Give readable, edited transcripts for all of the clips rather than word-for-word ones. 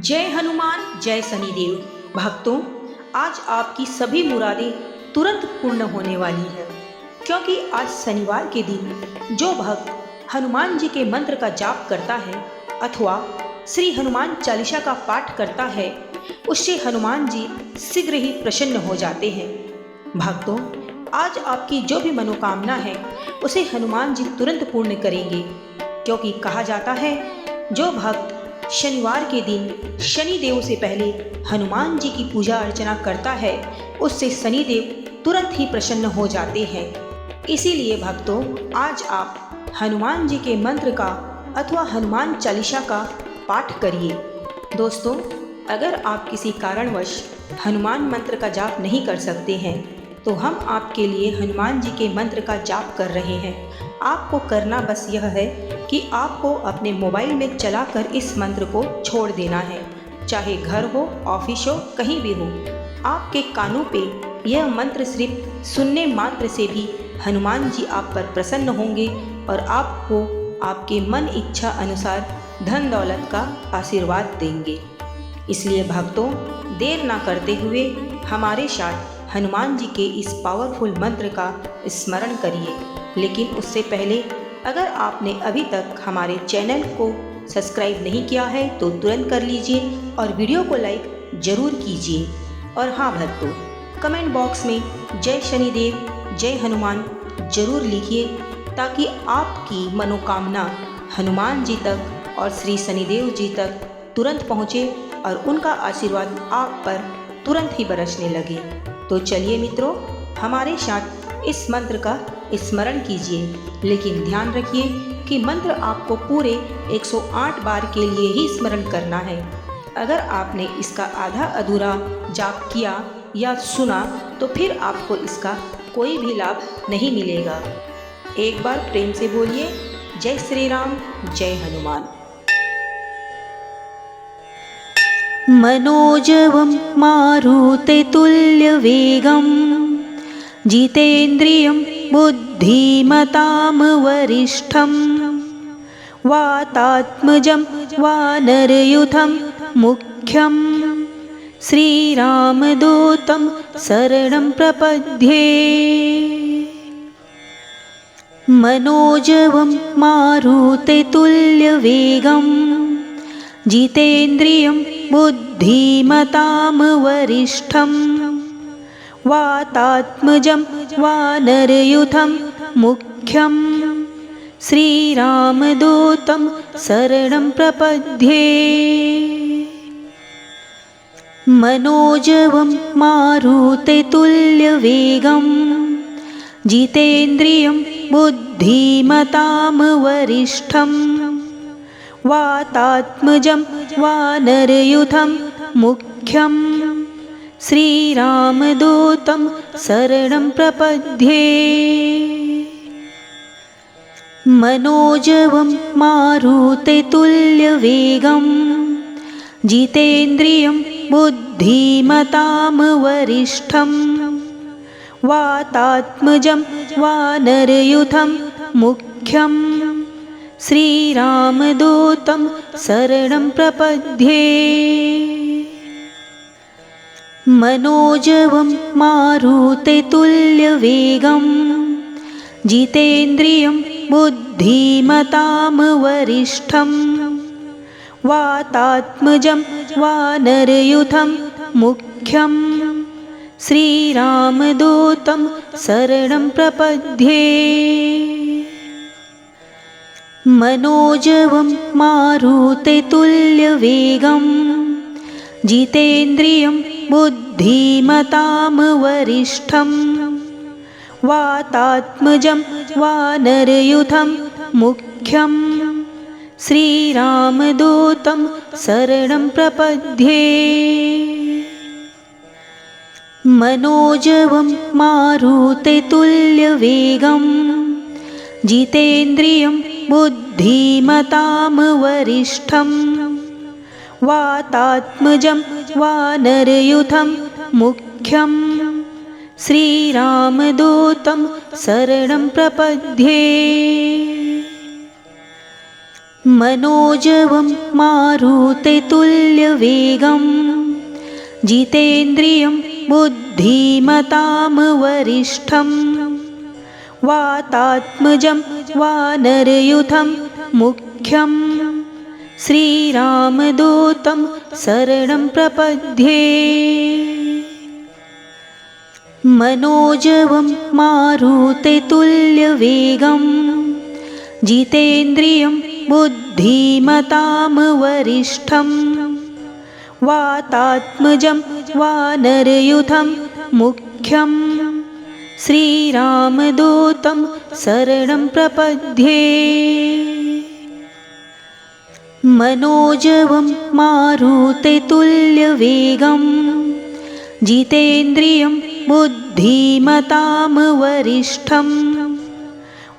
जय हनुमान जय शनिदेव। भक्तों, आज आपकी सभी मुरादें तुरंत पूर्ण होने वाली है, क्योंकि आज शनिवार के दिन जो भक्त हनुमान जी के मंत्र का जाप करता है अथवा श्री हनुमान चालीसा का पाठ करता है, उससे हनुमान जी शीघ्र ही प्रसन्न हो जाते हैं। भक्तों, आज आपकी जो भी मनोकामना है उसे हनुमान जी तुरंत पूर्ण करेंगे, क्योंकि कहा जाता है जो भक्त शनिवार के दिन शनिदेव से पहले हनुमान जी की पूजा अर्चना करता है उससे शनिदेव तुरंत ही प्रसन्न हो जाते हैं। इसीलिए भक्तों, आज आप हनुमान जी के मंत्र का अथवा हनुमान चालीसा का पाठ करिए। दोस्तों, अगर आप किसी कारणवश हनुमान मंत्र का जाप नहीं कर सकते हैं तो हम आपके लिए हनुमान जी के मंत्र का जाप कर रहे हैं। आपको करना बस यह है कि आपको अपने मोबाइल में चलाकर इस मंत्र को छोड़ देना है, चाहे घर हो, ऑफिस हो, कहीं भी हो। आपके कानों पे यह मंत्र सिर्फ सुनने मात्र से भी हनुमान जी आप पर प्रसन्न होंगे और आपको आपके मन इच्छा अनुसार धन दौलत का आशीर्वाद देंगे। इसलिए भक्तों, देर ना करते हुए हमारे साथ हनुमान जी के इस पावरफुल मंत्र का स्मरण करिए। लेकिन उससे पहले अगर आपने अभी तक हमारे चैनल को सब्सक्राइब नहीं किया है तो तुरंत कर लीजिए और वीडियो को लाइक जरूर कीजिए। और हाँ भक्तों, कमेंट बॉक्स में जय शनिदेव जय हनुमान जरूर लिखिए, ताकि आपकी मनोकामना हनुमान जी तक और श्री शनिदेव जी तक तुरंत पहुँचे और उनका आशीर्वाद आप पर तुरंत ही बरसने लगे। तो चलिए मित्रों, हमारे साथ इस मंत्र का स्मरण कीजिए, लेकिन ध्यान रखिए कि मंत्र आपको पूरे 108 बार के लिए ही स्मरण करना है। अगर आपने इसका आधा अधूरा जाप किया या सुना तो फिर आपको इसका कोई भी लाभ नहीं मिलेगा। एक बार प्रेम से बोलिए जय श्री राम जय हनुमान। मनोजवं मारुततुल्यवेगं जितेन्द्रियं बुद्धिमतां वरिष्ठं वातात्मजं वानरयूथं मुख्यं श्रीरामदूतं शरणं प्रपद्ये। मनोजवं मारुततुल्यवेगं जितेन्द्रियं बुद्धिमतां वरिष्ठं वातात्मजं वानरयूथं मुख्यं श्रीरामदूतं शरणं प्रपद्ये। मनोजवं मारुततुल्यवेगं जितेन्द्रियं बुद्धिमतां वरिष्ठं वातात्मजं वानरयूथं मुख्यं श्रीरामदूतं शरणं प्रपद्ये। मनोजवं मारुततुल्यवेगं जितेन्द्रियं बुद्धिमतां वरिष्ठं वातात्मजं वानरयूथं मुख्यं श्रीरामदूतं शरणं प्रपद्ये। मनोजवं मारुततुल्यवेगं जितेन्द्रियं बुद्धिमतां वरिष्ठं वातात्मजं वानरयूथं मुख्यं श्रीरामदूतं शरणं प्रपद्ये। मनोजवं मारुततुल्यवेगं जितेन्द्रियं बुद्धिमतां वरिष्ठं वातात्मजं वानरयूथं मुख्यं श्रीरामदूतं शरणं प्रपद्ये। मनोजवं मारुततुल्यवेगं जितेन्द्रियं बुद्धिमतां वरिष्ठं वातात्मजं वानरयूथं मुख्यं श्रीरामदूतं शरणं प्रपद्ये। मनोजवं मारुततुल्यवेगं जितेन्द्रियं बुद्धिमतां वरिष्ठं वातात्मजं वानरयूथं मुख्यं श्रीरामदूतं शरणं प्रपद्ये। मनोजवं मारुततुल्यवेगं जितेन्द्रियं बुद्धिमतां वरिष्ठं वातात्मजं वानरयूथं मुख्यं श्रीरामदूतं शरणं प्रपद्ये। मनोजवं मारुततुल्यवेगं जितेन्द्रियं बुद्धिमतां वरिष्ठं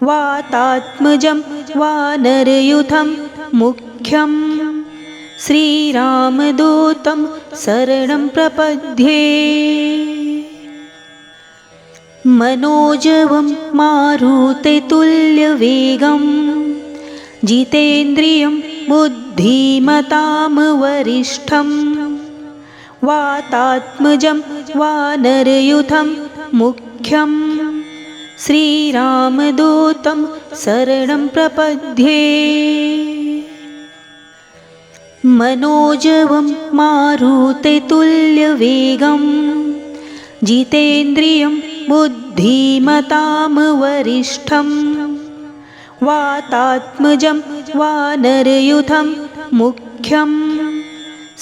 वातात्मजं वानरयूथं मुख्यं श्रीरामदूतं शरणं प्रपद्ये। मनोजवं मारुततुल्यवेगं जितेन्द्रियं बुद्धिमतां वरिष्ठं वातात्मजं वानरयूथं मुख्यं श्रीरामदूतं शरणं प्रपद्ये। मनोजवं मारुततुल्यवेगं जितेन्द्रियं बुद्धिमतां वरिष्ठं वातात्मजं वानरयूथं मुख्यं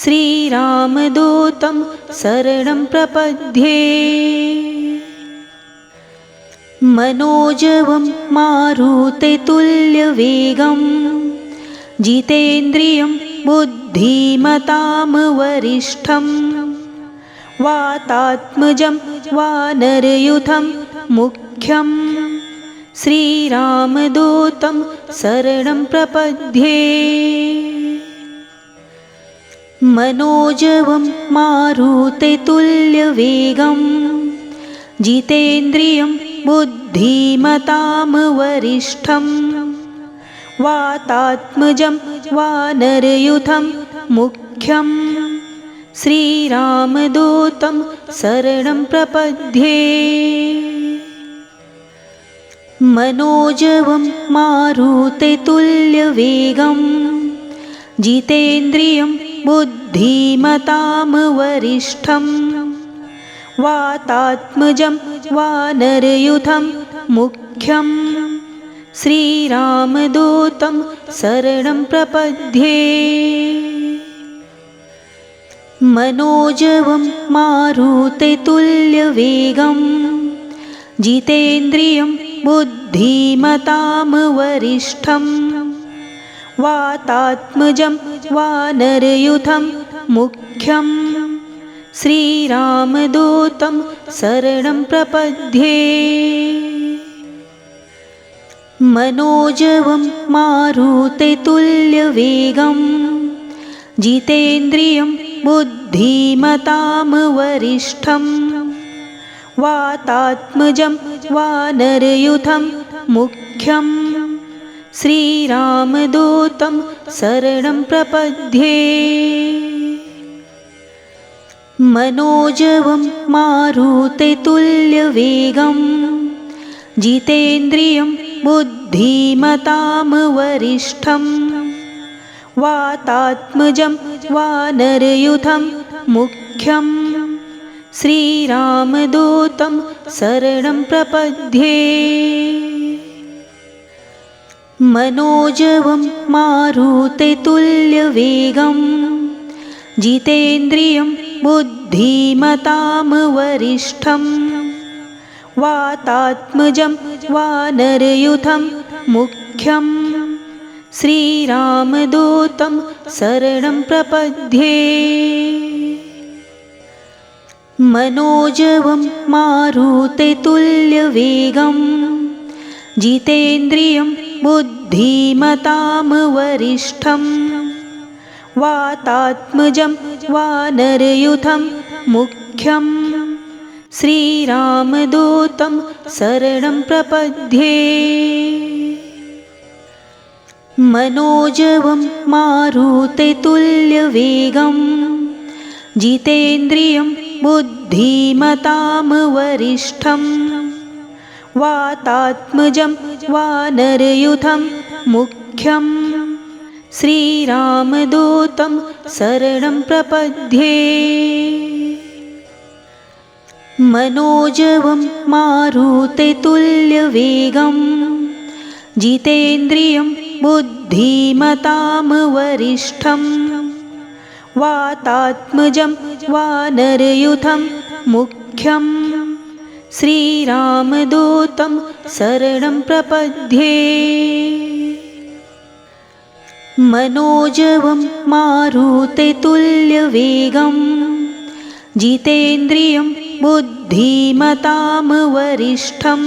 श्रीरामदूतं शरणं प्रपद्ये। मनोजवं मारुततुल्यवेगं जितेन्द्रियं बुद्धिमतां वरिष्ठं वातात्मजं वानरयूथं मुख्यं श्रीरामदूतं शरणं प्रपद्ये। मनोजवं मारुततुल्यवेगं जितेन्द्रियं बुद्धिमतां वरिष्ठं वातात्मजं वानरयूथं मुख्यं श्रीरामदूतं शरणं प्रपद्ये। मनोजवं मारुततुल्यवेगं जितेन्द्रियं बुद्धिमतां वरिष्ठं वातात्मजं वानरयूथं मुख्यं श्रीरामदूतं शरणं प्रपद्ये। मनोजवं मारुततुल्यवेगं जितेन्द्रियं बुद्धिमतां वरिष्ठं वातात्मजं वानरयूथं मुख्यं श्रीरामदूतं शरणं प्रपद्ये। मनोजवं मारुततुल्यवेगं जितेन्द्रियं बुद्धिमतां वरिष्ठं वातात्मजं वानरयूथं मुख्यं श्रीरामदूतं शरणं प्रपद्ये। मनोजवं मारुततुल्यवेगं जितेन्द्रियं बुद्धिमतां वरिष्ठं वातात्मजं वानरयूथं मुख्यं श्रीरामदूतं शरणं प्रपद्ये। मनोजवं मारुततुल्यवेगं जितेन्द्रियं बुद्धिमतां वरिष्ठं वातात्मजं वानरयूथं मुख्यं श्रीरामदूतं शरणं प्रपद्ये। मनोजवं मारुततुल्यवेगं जितेन्द्रियं बुद्धिमतां वरिष्ठं वातात्मजं वानरयूथं मुख्यं श्रीरामदूतं शरणं प्रपद्ये। मनोजवं मारुततुल्यवेगं जितेन्द्रियं बुद्धिमतां वरिष्ठं वातात्मजं वानरयूथं मुख्यं श्रीरामदूतं शरणं प्रपद्ये। मनोजवं मारुततुल्यवेगं जितेन्द्रियं बुद्धिमतां वरिष्ठं वातात्मजं वानरयूथं मुख्यं श्रीरामदूतं शरणं प्रपद्ये। मनोजवं मारुततुल्यवेगं जितेन्द्रियं बुद्धिमतां वरिष्ठं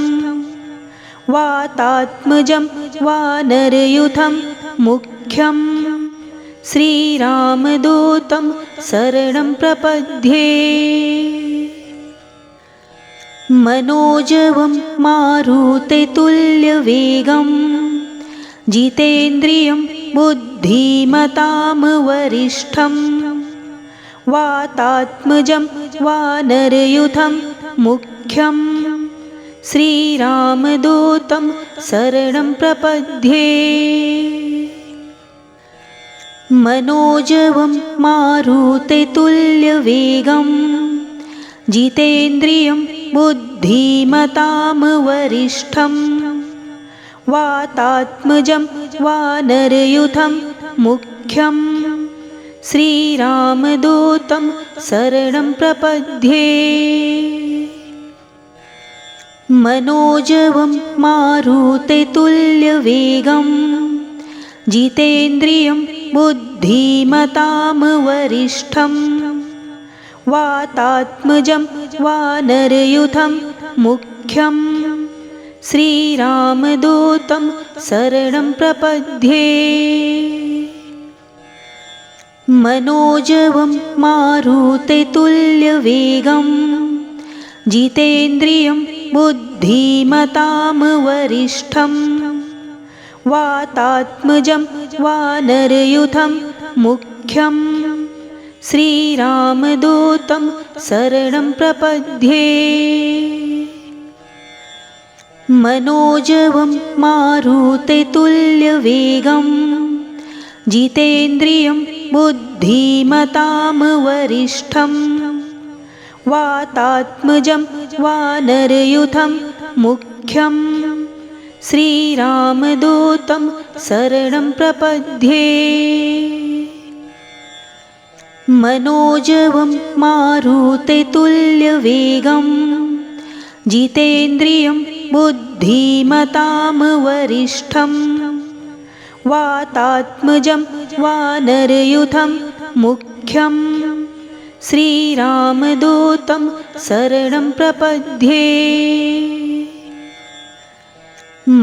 वातात्मजं वानरयूथं मुख्यं श्रीरामदूतं शरणं प्रपद्ये। मनोजवं मारुततुल्यवेगं जितेन्द्रियं बुद्धिमतां वरिष्ठं वातात्मजं वानरयूथं मुख्यं श्रीरामदूतं शरणं प्रपद्ये। मनोजवं मारुततुल्यवेगं जितेन्द्रियं बुद्धिमतां वरिष्ठं वातात्मजं वानरयूथं मुख्यं श्रीरामदूतं शरणं प्रपद्ये। मनोजवं मारुततुल्यवेगं जितेन्द्रियं बुद्धिमतां वरिष्ठं वातात्मजं वानरयूथं मुख्यं श्रीरामदूतं शरणं प्रपद्ये। मनोजवं मारुततुल्यवेगं जितेन्द्रियं बुद्धिमतां वरिष्ठं वातात्मजं वानरयूथं मुख्यं श्रीरामदूतं शरणं प्रपद्ये। मनोजवं मारुततुल्यवेगं जितेन्द्रियं बुद्धिमतां वरिष्ठं वातात्मजं वानरयूथं मुख्यं श्रीरामदूतं शरणं प्रपद्ये। मनोजवं मारुततुल्यवेगं जितेन्द्रियं बुद्धिमतां वरिष्ठं वातात्मजं वानरयूथं मुख्यं श्रीरामदूतं शरणं प्रपद्ये।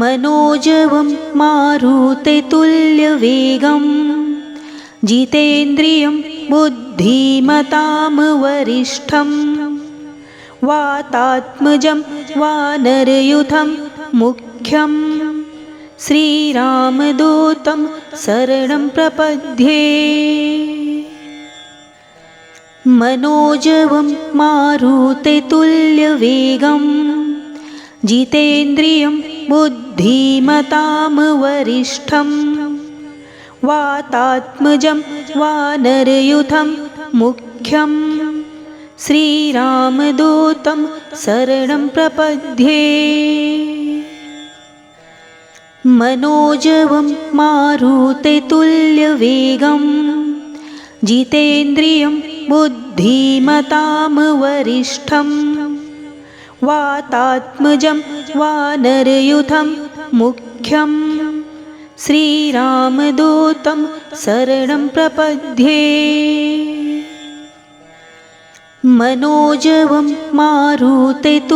मनोजवं मारुततुल्यवेगं जितेन्द्रियं बुद्धिमतां वरिष्ठं वातात्मजं वानरयूथं मुख्यं श्रीरामदूतं शरणं प्रपद्ये। मनोजवं मारुततुल्यवेगं जितेन्द्रियं बुद्धिमतां वरिष्ठं वातात्मजं वानरयूथं मुख्यं श्रीरामदूतं शरणं प्रपद्ये। मनोजवं मारुततुल्यवेगं जितेन्द्रियं बुद्धिमतां वरिष्ठं वातात्मजं वानरयूथं मुख्यं श्रीरामदूतं शरणं प्रपद्ये। मनोजवं मारुततुल्यवेगं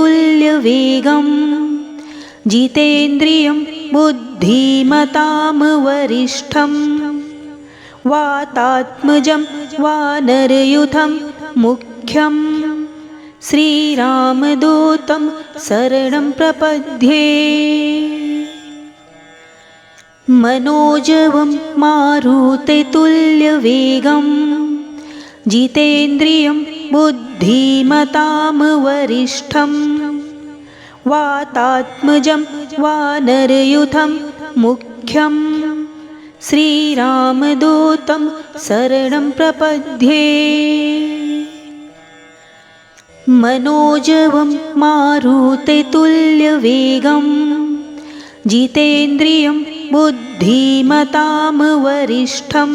जितेन्द्रियं बुद्धिमतां वरिष्ठं वातात्मजं वानरयूथं मुख्यं श्रीरामदूतं शरणं प्रपद्ये। मनोजवं मारुततुल्यवेगं जितेन्द्रियं बुद्धिमतां वरिष्ठं वातात्मजं वानरयूथं मुख्यं श्रीरामदूतं शरणं प्रपद्ये। मनोजवं मारुततुल्यवेगं जितेन्द्रियं बुद्धिमतां वरिष्ठं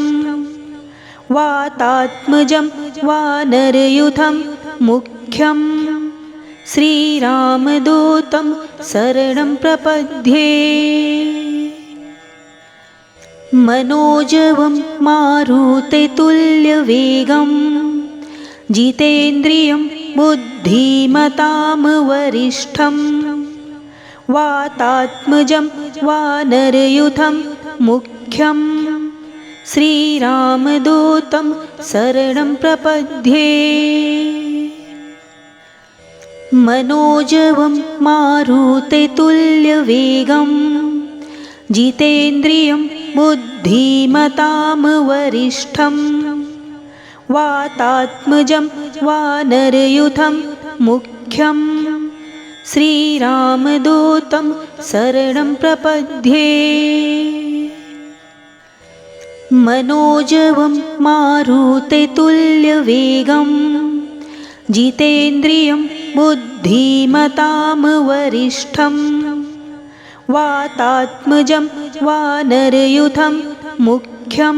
वातात्मजं वानरयूथं मुख्यं श्रीरामदूतं शरणं प्रपद्ये। मनोजवं मारुततुल्यवेगं जितेन्द्रियं बुद्धिमतां वरिष्ठं वातात्मजं वानरयूथं मुख्यं श्रीरामदूतं शरणं प्रपद्ये। मनोजवं मारुततुल्यवेगं जितेन्द्रियं बुद्धिमतां वरिष्ठं वातात्मजं वानरयूथं मुख्यं श्रीरामदूतं शरणं प्रपद्ये। मनोजवं मारुततुल्यवेगं जितेन्द्रियं बुद्धिमतां वरिष्ठं वातात्मजं वानरयूथं मुख्यं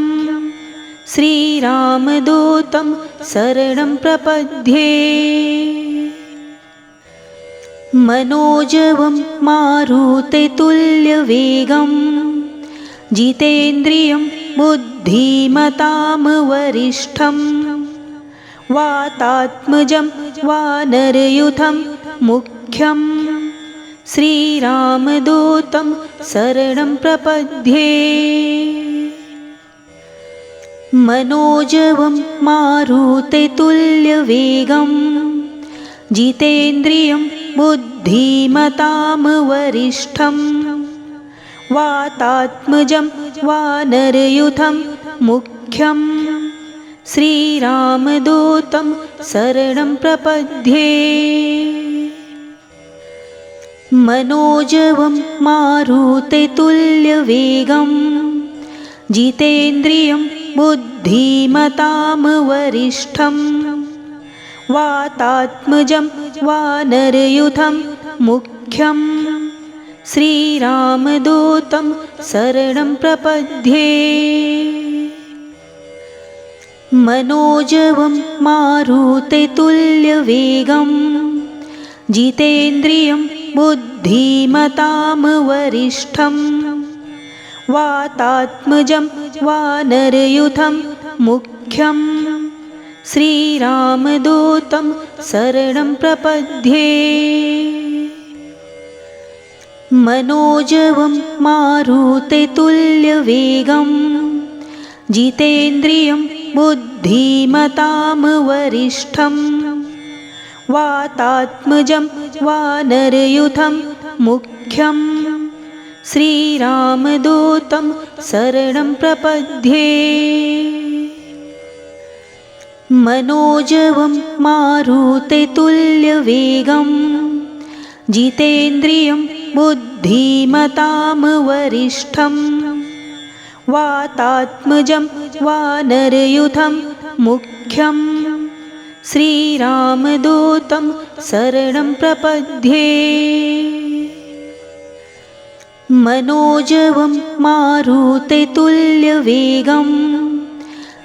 श्रीरामदूतं शरणं प्रपद्ये। मनोजवं मारुततुल्यवेगं जितेन्द्रियं बुद्धिमतां वरिष्ठं वातात्मजं वानरयूथं मुख्यं श्रीरामदूतं शरणं प्रपद्ये। मनोजवं मारुततुल्यवेगं जितेन्द्रियं बुद्धिमतां वरिष्ठं वातात्मजं वानरयूथं मुख्यं श्रीरामदूतं शरणं प्रपद्ये। मनोजवं मारुततुल्यवेगं जितेन्द्रियं बुद्धिमतां वरिष्ठं वातात्मजं वानरयूथं मुख्यं श्रीरामदूतं शरणं प्रपद्ये। मनोजवं मारुततुल्यवेगं जितेन्द्रियं बुद्धिमतां वरिष्ठं वातात्मजं वानरयूथं मुख्यं श्रीरामदूतं शरणं प्रपद्ये। मनोजवं मारुततुल्यवेगं जितेन्द्रियं बुद्धिमतां वरिष्ठं वातात्मजं वानरयूथं मुख्यं श्रीरामदूतं शरणं प्रपद्ये। मनोजवं मारुततुल्यवेगं जितेन्द्रियं बुद्धिमतां वरिष्ठं वातात्मजं वानरयूथं मुख्यं श्रीरामदूतं शरणं प्रपद्ये। मनोजवं मारुततुल्यवेगं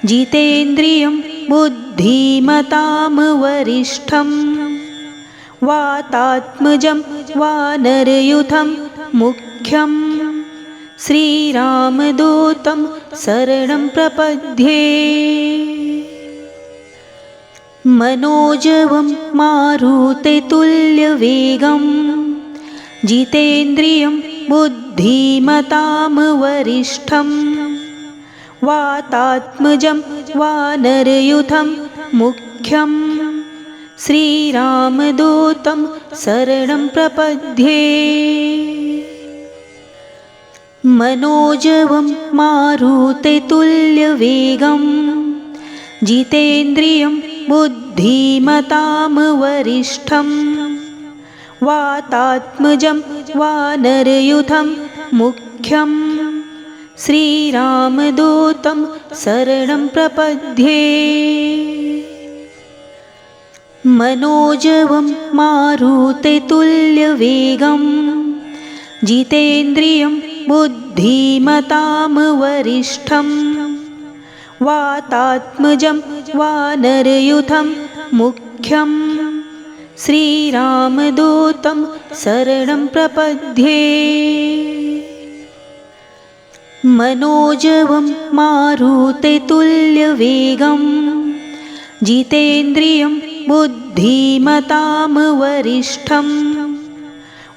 जितेन्द्रियं बुद्धिमतां वरिष्ठं वातात्मजं वानरयूथं मुख्यं श्रीरामदूतं शरणं प्रपद्ये। मनोजवं मारुततुल्यवेगं जितेन्द्रियं बुद्धिमतां वरिष्ठं वातात्मजं वानरयूथं मुख्यं श्रीरामदूतं शरणं प्रपद्ये। मनोजवं मारुततुल्यवेगं जितेन्द्रियं बुद्धिमतां वरिष्ठं वातात्मजं वानरयूथं मुख्यं श्रीरामदूतं शरणं प्रपद्ये। मनोजवं मारुततुल्यवेगं जितेन्द्रियं बुद्धिमतां वरिष्ठं वातात्मजं वानरयूथं मुख्यं श्रीरामदूतं शरणं प्रपद्ये। मनोजवं मारुततुल्यवेगं जितेन्द्रियं बुद्धिमतां वरिष्ठं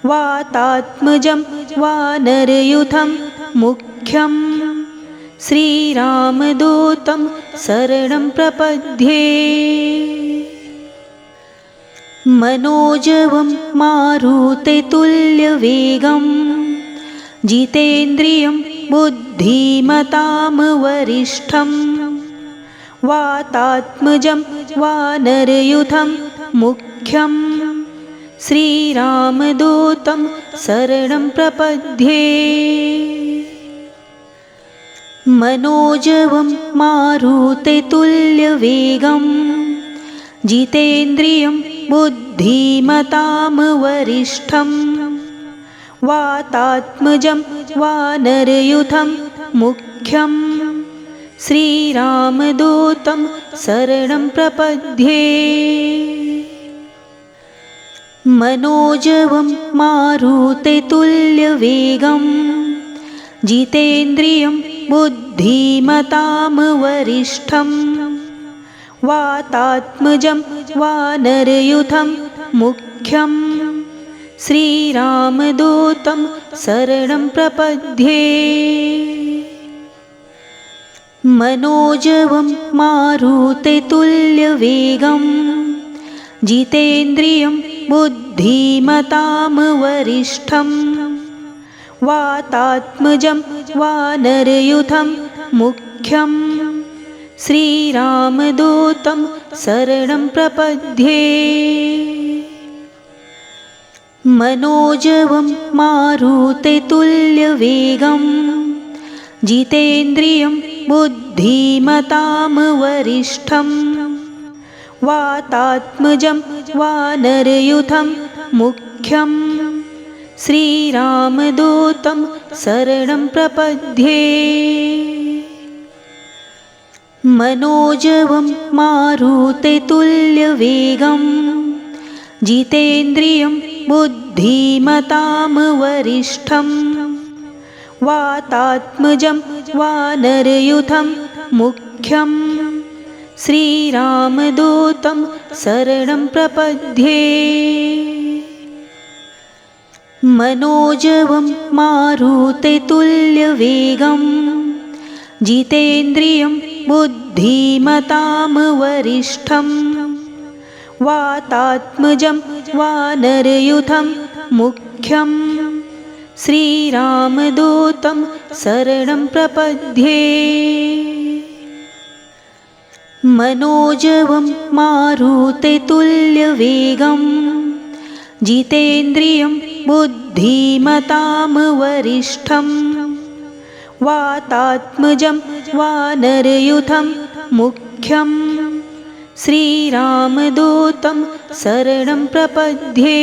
वातात्मजं वानरयूथं मुख्यं श्रीरामदूतं शरणं प्रपद्ये। मनोजवं मारुततुल्यवेगं जितेन्द्रियं बुद्धिमतां वरिष्ठं वातात्मजं वानरयूथं मुख्यं श्रीरामदूतं शरणं प्रपद्ये। मनोजवं मारुततुल्यवेगं जितेन्द्रियं बुद्धिमतां वरिष्ठं वातात्मजं वानरयूथं मुख्यं श्रीरामदूतं शरणं प्रपद्ये। मनोजवं मारुततुल्यवेगं जितेन्द्रियं बुद्धिमतां वरिष्ठं वातात्मजं वानरयूथं मुख्यं श्रीरामदूतं शरणं प्रपद्ये। मनोजवं मारुततुल्यवेगं जितेन्द्रियं बुद्धिमतां वरिष्ठं वातात्मजं वानरयूथं मुख्यं श्रीरामदूतं शरणं प्रपद्ये। मनोजवं मारुततुल्यवेगं जितेन्द्रियं बुद्धिमतां वरिष्ठं वातात्मजं वानरयूथं मुख्यं श्रीरामदूतं शरणं प्रपद्ये। मनोजवं मारुततुल्यवेगं जितेन्द्रियं बुद्धिमतां वरिष्ठं वातात्मजं वानरयूथं मुख्यं श्रीरामदूतं शरणं प्रपद्ये। मनोजवं मारुततुल्यवेगं जितेन्द्रियं बुद्धिमतां वरिष्ठं वातात्मजं वानरयूथं मुख्यं श्रीरामदूतं शरणं प्रपद्ये। मनोजवं मारुततुल्यवेगं जितेन्द्रियं बुद्धिमतां वरिष्ठं वातात्मजं वानरयूथं मुख्यं श्रीरामदूतं शरणं प्रपद्ये।